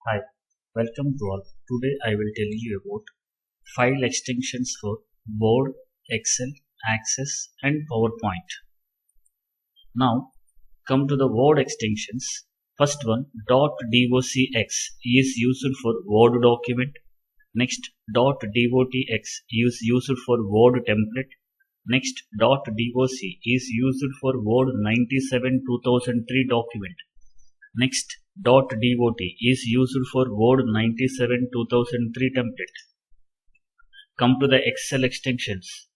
Hi, welcome to all. Today I will tell you about file extensions for Word, Excel, Access and PowerPoint. Now come to the Word extensions. First one .docx is used for Word document. Next .dotx is used for Word template. Next .doc is used for Word 97 2003 document. Next, .dot is used for Word 97 2003 template. Come to the Excel extensions.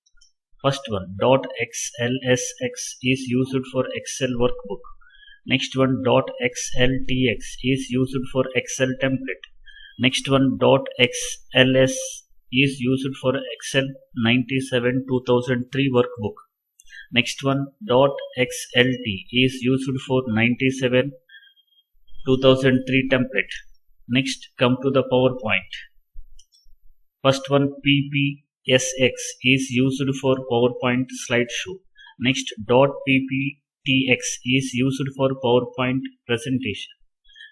First one, .xlsx is used for Excel workbook. Next one, .xltx is used for Excel template. Next one, .xls is used for Excel 97 2003 workbook. Next one, .xlt is used for 97 2003 template. Next, come to the PowerPoint. First one, PPSX is used for PowerPoint slideshow. Next, .pptx is used for PowerPoint presentation.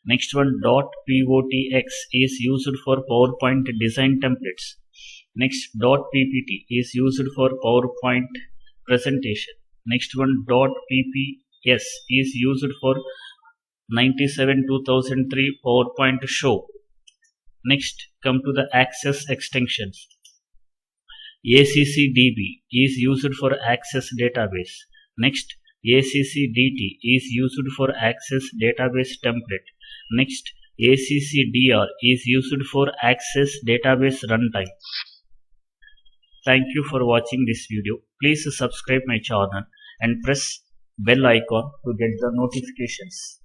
Next one, .potx is used for PowerPoint design templates. Next, .ppt is used for PowerPoint presentation. Next one, .pps is used for 97 2003 PowerPoint show. Next, come to the Access extensions. ACCDB is used for Access database. Next, ACCDT is used for Access database template. Next, ACCDR is used for Access database runtime. Thank you for watching this video. Please subscribe my channel and press bell icon to get the notifications.